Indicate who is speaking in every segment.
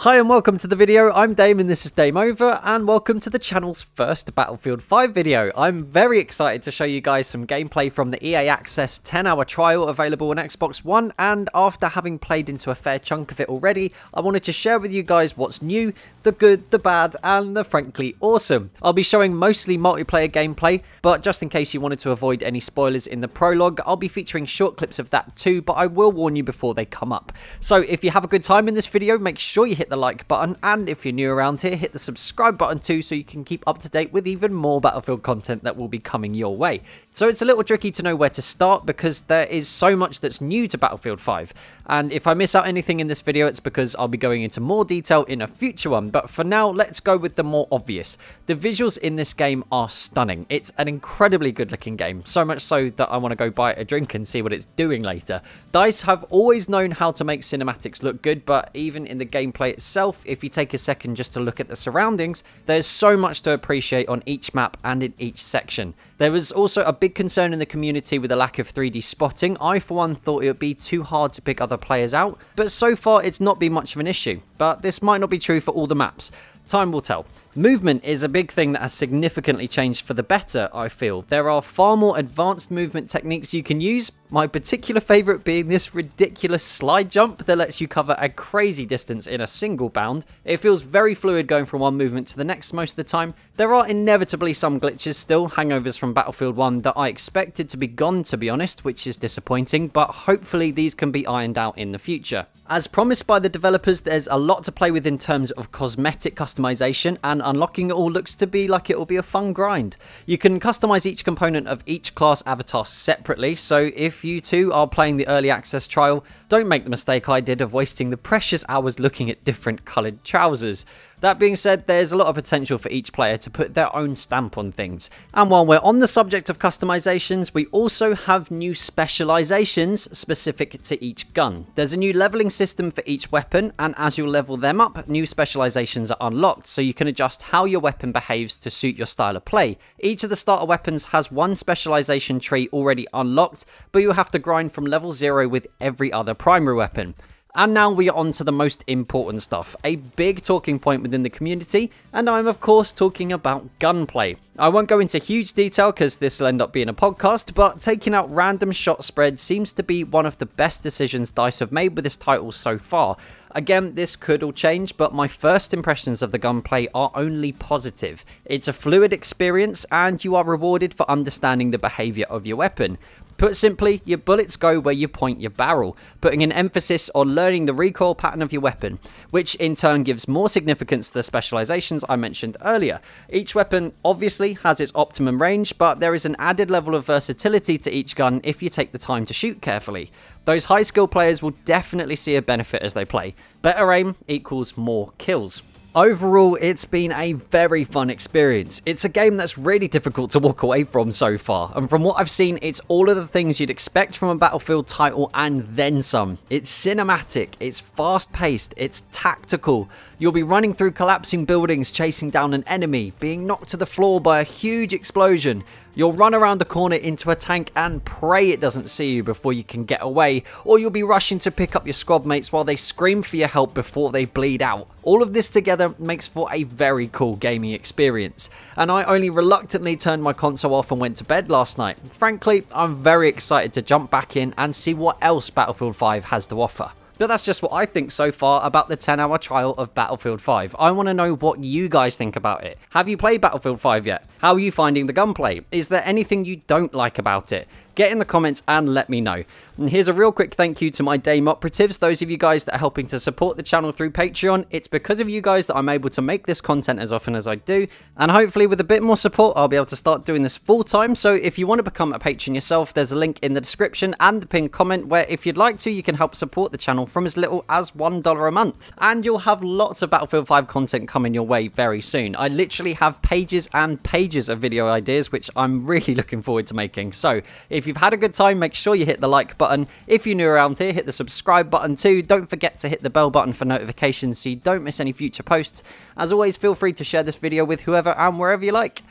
Speaker 1: Hi and welcome to the video. I'm Dame and this is Dame Over, and welcome to the channel's first Battlefield 5 video. I'm very excited to show you guys some gameplay from the EA Access 10-hour trial available on Xbox One, and after having played into a fair chunk of it already, I wanted to share with you guys what's new, the good, the bad, and the frankly awesome. I'll be showing mostly multiplayer gameplay, but just in case you wanted to avoid any spoilers in the prologue, I'll be featuring short clips of that too, but I will warn you before they come up. So if you have a good time in this video, make sure you hit the like button, and if you're new around here, hit the subscribe button too so you can keep up to date with even more Battlefield content that will be coming your way. So it's a little tricky to know where to start because there is so much that's new to Battlefield 5, and if I miss out anything in this video it's because I'll be going into more detail in a future one, but for now let's go with the more obvious. The visuals in this game are stunning. It's an incredibly good looking game, so much so that I want to go buy a drink and see what it's doing later. DICE have always known how to make cinematics look good, but even in the gameplay itself, if you take a second just to look at the surroundings, there's so much to appreciate on each map and in each section. There was also a big concern in the community with the lack of 3D spotting. I for one thought it would be too hard to pick other players out, but so far it's not been much of an issue. But this might not be true for all the maps. Time will tell. Movement is a big thing that has significantly changed for the better, I feel. There are far more advanced movement techniques you can use, my particular favourite being this ridiculous slide jump that lets you cover a crazy distance in a single bound. It feels very fluid going from one movement to the next most of the time. There are inevitably some glitches still, hangovers from Battlefield 1 that I expected to be gone, to be honest, which is disappointing, but hopefully these can be ironed out in the future. As promised by the developers, there's a lot to play with in terms of cosmetic customization, and unlocking it all looks to be like it will be a fun grind. You can customize each component of each class avatar separately, so if you too are playing the early access trial, don't make the mistake I did of wasting the precious hours looking at different coloured trousers. That being said, there's a lot of potential for each player to put their own stamp on things. And while we're on the subject of customizations, we also have new specialisations specific to each gun. There's a new leveling system for each weapon, and as you level them up, new specialisations are unlocked, so you can adjust how your weapon behaves to suit your style of play. Each of the starter weapons has one specialisation tree already unlocked, but you'll have to grind from level 0 with every other primary weapon. And now we are on to the most important stuff, a big talking point within the community, and I'm of course talking about gunplay. I won't go into huge detail because this will end up being a podcast, but taking out random shot spread seems to be one of the best decisions DICE have made with this title so far. Again, this could all change, but my first impressions of the gunplay are only positive. It's a fluid experience, and you are rewarded for understanding the behaviour of your weapon. Put simply, your bullets go where you point your barrel, putting an emphasis on learning the recoil pattern of your weapon, which in turn gives more significance to the specialisations I mentioned earlier. Each weapon obviously has its optimum range, but there is an added level of versatility to each gun if you take the time to shoot carefully. Those high skill players will definitely see a benefit as they play. Better aim equals more kills. Overall, it's been a very fun experience. It's a game that's really difficult to walk away from so far, and from what I've seen, it's all of the things you'd expect from a Battlefield title and then some. It's cinematic, it's fast-paced, it's tactical. You'll be running through collapsing buildings chasing down an enemy, being knocked to the floor by a huge explosion. You'll run around a corner into a tank and pray it doesn't see you before you can get away, or you'll be rushing to pick up your squad mates while they scream for your help before they bleed out. All of this together makes for a very cool gaming experience, and I only reluctantly turned my console off and went to bed last night. Frankly, I'm very excited to jump back in and see what else Battlefield 5 has to offer. But that's just what I think so far about the 10-hour trial of Battlefield 5. I want to know what you guys think about it. Have you played Battlefield 5 yet? How are you finding the gunplay? Is there anything you don't like about it? Get in the comments and let me know. And here's a real quick thank you to my Dame operatives, those of you guys that are helping to support the channel through Patreon. It's because of you guys that I'm able to make this content as often as I do, and hopefully with a bit more support I'll be able to start doing this full time. So if you want to become a patron yourself, there's a link in the description and the pinned comment where if you'd like to, you can help support the channel from as little as $1 a month, and you'll have lots of Battlefield 5 content coming your way very soon. I literally have pages and pages of video ideas which I'm really looking forward to making. So if you've had a good time, make sure you hit the like button. If you're new around here, hit the subscribe button too. Don't forget to hit the bell button for notifications so you don't miss any future posts. As always, feel free to share this video with whoever and wherever you like.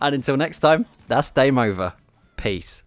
Speaker 1: And until next time, that's Dame Over. Peace.